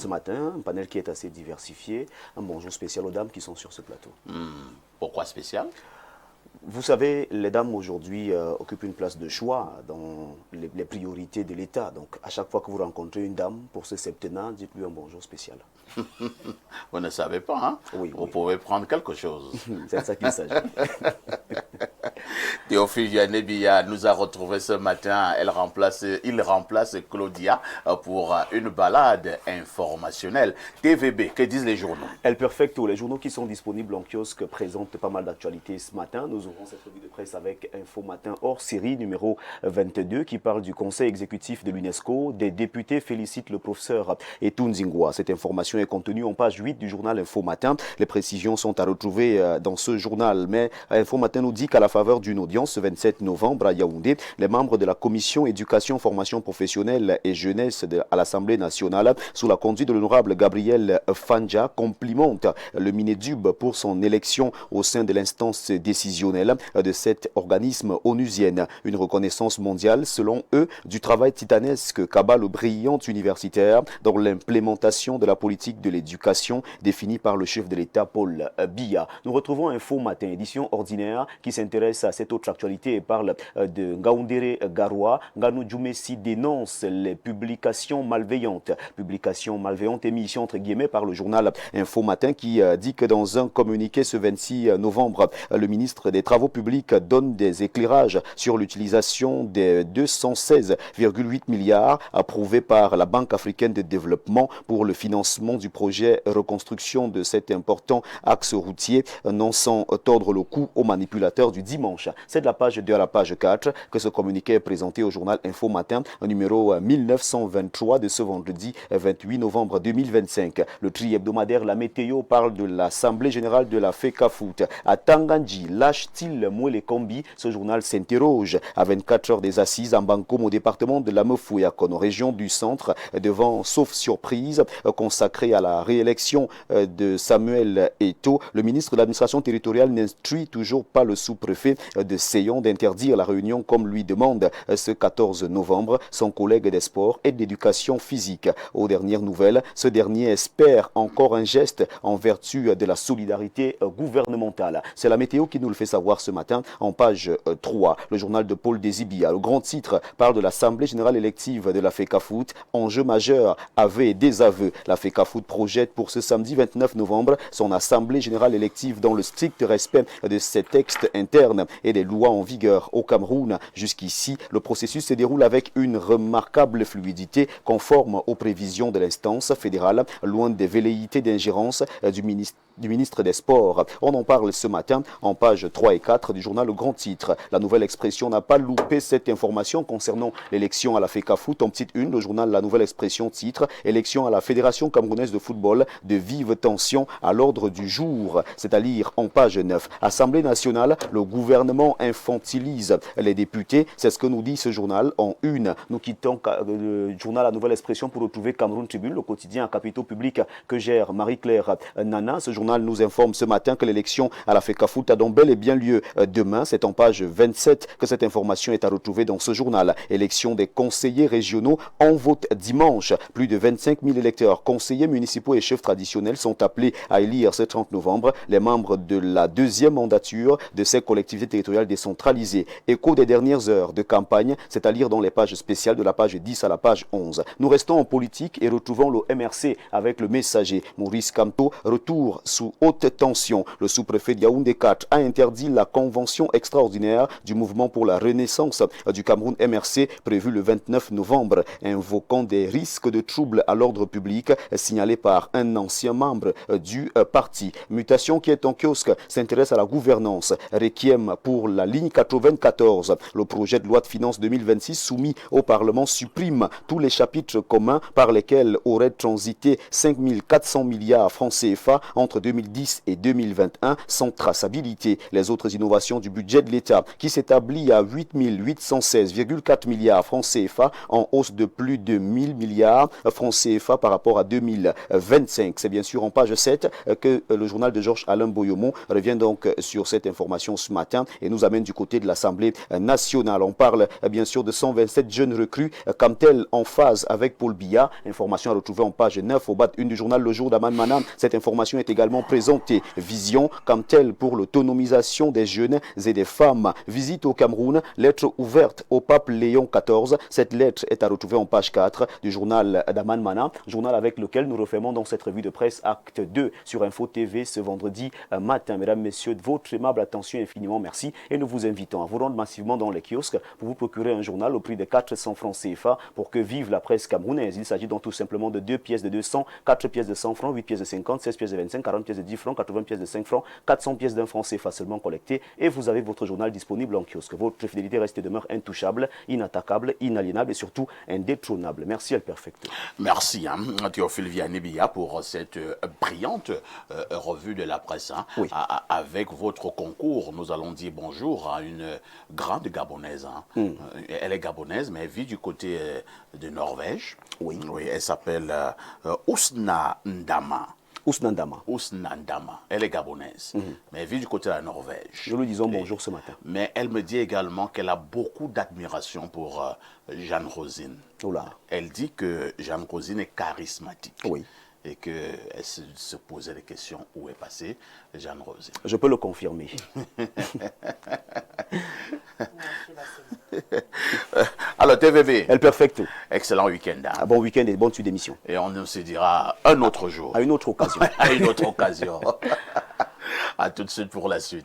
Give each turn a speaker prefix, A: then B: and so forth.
A: ce matin, un panel qui est assez diversifié. Un bonjour spécial aux dames qui sont sur ce plateau.
B: Pourquoi spécial?
A: Vous savez, les dames aujourd'hui occupent une place de choix dans les priorités de l'État. Donc, à chaque fois que vous rencontrez une dame pour ce septennat, dites-lui un bonjour spécial.
B: Vous ne savez pas, hein?
A: Oui,
B: Vous pouvez prendre quelque chose.
A: C'est de ça qu'il s'agit.
B: Théophile Yanebia nous a retrouvés ce matin. Il remplace Claudia pour une balade informationnelle. TVB, que disent les journaux?
A: El Perfecto, les journaux qui sont disponibles en kiosque présentent pas mal d'actualités ce matin. Nous aurons cette revue de presse avec Info Matin hors série numéro 22 qui parle du conseil exécutif de l'UNESCO. Des députés félicitent le professeur Etou Nzingwa. Cette information est contenue en page 8 du journal Info Matin. Les précisions sont à retrouver dans ce journal. Mais Info Matin nous dit qu'à la faveur d'une audience ce 27 novembre à Yaoundé, les membres de la commission éducation, formation professionnelle et jeunesse à l'Assemblée nationale, sous la conduite de l'honorable Gabriel Fanja, complimentent le Minedub pour son élection au sein de l'instance décisionnelle de cet organisme onusienne. Une reconnaissance mondiale, selon eux, du travail titanesque qu'abat le brillant universitaire dans l'implémentation de la politique de l'éducation définie par le chef de l'État, Paul Biya. Nous retrouvons Info Matin, édition ordinaire, qui s'intéresse à cette autre actualité et parle de Ngaoundéré Garoua. Nganou Djoumessi dénonce les publications malveillantes. Publications malveillantes émises entre guillemets par le journal Info Matin qui dit que dans un communiqué ce 26 novembre, le ministre des Travaux publics donne des éclairages sur l'utilisation des 216,8 milliards approuvés par la Banque africaine de développement pour le financement du projet reconstruction de cet important axe routier, non sans tordre le cou aux manipulateurs du dimanche. C'est de la page 2 à la page 4 que ce communiqué est présenté au journal Info Matin, numéro 1923 de ce vendredi 28 novembre 2025. Le tri hebdomadaire La Météo parle de l'Assemblée générale de la FECAFOOT. À Tangandji, lâche-t-il Mouele Kombi? Ce journal s'interroge. À 24 heures des assises en Bankom au département de la Mefouiakon, région du centre, devant, sauf surprise, consacré à la réélection de Samuel Eto'o, le ministre de l'administration territoriale n'instruit toujours pas le sous-préfet de Seyon d'interdire la réunion comme lui demande ce 14 novembre son collègue des sports et de l'éducation physique. Aux dernières nouvelles, ce dernier espère encore un geste en vertu de la solidarité gouvernementale. C'est la météo qui nous le fait savoir ce matin en page 3. Le journal de Paul Désibia, le grand titre, parle de l'Assemblée générale élective de la FECAFOOT. Enjeu majeur, aveux et désaveux. La FECAFOOT projette pour ce samedi 29 novembre son Assemblée générale élective dans le strict respect de ses textes internes et des lois en vigueur au Cameroun. Jusqu'ici, le processus se déroule avec une remarquable fluidité conforme aux prévisions de l'instance fédérale, loin des velléités d'ingérence du ministre des Sports. On en parle ce matin en page 3 et 4 du journal Le Grand Titre. La Nouvelle Expression n'a pas loupé cette information concernant l'élection à la FECAFOOT. En petite une, le journal La Nouvelle Expression titre « Élection à la Fédération camerounaise de football, de vives tensions à l'ordre du jour », c'est à lire en page 9. Assemblée nationale, le gouvernement infantilise les députés. C'est ce que nous dit ce journal en une. Nous quittons le journal La Nouvelle Expression pour retrouver Cameroun Tribune, le quotidien à capitaux publics que gère Marie-Claire Nana. Ce journal nous informe ce matin que l'élection à la FECAFOOT a donc bel et bien lieu demain. C'est en page 27 que cette information est à retrouver dans ce journal. Élection des conseillers régionaux en vote dimanche. Plus de 25 000 électeurs, conseillers municipaux et chefs traditionnels sont appelés à élire ce 30 novembre les membres de la deuxième mandature de ces collectivités territoriales décentralisées. Écho des dernières heures de campagne, c'est à lire dans les pages spéciales de la page 10 à la page 11. Nous restons en politique et retrouvons le MRC avec le messager Maurice Kamto. Retour sous haute tension. Le sous-préfet de Yaoundé 4 a interdit la convention extraordinaire du mouvement pour la renaissance du Cameroun MRC prévue le 29 novembre, invoquant des risques de troubles à l'ordre public signalés par un ancien membre du parti. Mutation qui est en kiosque s'intéresse à la gouvernance. Requiem pour la ligne 94. Le projet de loi de finances 2026 soumis au Parlement supprime tous les chapitres communs par lesquels auraient transité 5 400 milliards francs CFA entre 2010 et 2021 sans traçabilité. Les autres innovations du budget de l'État qui s'établit à 8 816,4 milliards francs CFA en hausse de plus de 1000 milliards francs CFA par rapport à 2025. C'est bien sûr en page 7 que le journal de Georges Alain Boyomo revient donc sur cette information ce matin et nous amène du côté de l'Assemblée nationale. On parle bien sûr de 127 jeunes recrues comme tel en phase avec Paul Biya. Information à retrouver en page 9 au bas de une du journal Le Jour d'Aman Manam. Cette information est également présentée. Vision comme telle pour l'autonomisation des jeunes et des femmes. Visite au Cameroun, lettre ouverte au pape Léon XIV. Cette lettre est à retrouver en page 4 du journal d'Aman Manam, journal avec lequel nous refermons dans cette revue de presse acte 2 sur Info TV ce vendredi matin. Mesdames, messieurs, de votre aimable attention, infiniment merci et nous vous invitons à vous rendre massivement dans les kiosques pour vous procurer un journal au prix de 400 francs CFA pour que vive la presse camerounaise. Il s'agit donc tout simplement de 2 pièces de 200, 4 pièces de 100 francs, 8 pièces de 50, 16 pièces de 25, 40 pièces de 10 francs, 80 pièces de 5 francs, 400 pièces d'un franc CFA seulement collectées et vous avez votre journal disponible en kiosque. Votre fidélité reste et demeure intouchable, inattaquable, inaliénable et surtout indétrônable. Merci El Perfecto.
B: Merci Théophile Vianney-Biya pour cette brillante revue de la presse.
A: Oui.
B: Avec votre concours, nous allons dire bonjour à une grande Gabonaise. Elle est gabonaise, mais elle vit du côté de Norvège.
A: Oui.
B: Oui, elle s'appelle Ousna Ndama.
A: Ousna Ndama.
B: Ousna Ndama. Elle est gabonaise, mais elle vit du côté de la Norvège.
A: Nous lui disons bonjour ce matin.
B: Mais elle me dit également qu'elle a beaucoup d'admiration pour Jeanne Rosine.
A: Oula.
B: Elle dit que Jeanne Rosine est charismatique.
A: Oui.
B: Et qu'elle se posait des questions où est passée Jeanne Rosine.
A: Je peux le confirmer.
B: Alors, TVB.
A: El Perfecto.
B: Excellent week-end.
A: Bon week-end et bonne suite d'émission.
B: Et on se dira un autre jour.
A: À une autre occasion.
B: À une autre occasion. À tout de suite pour la suite.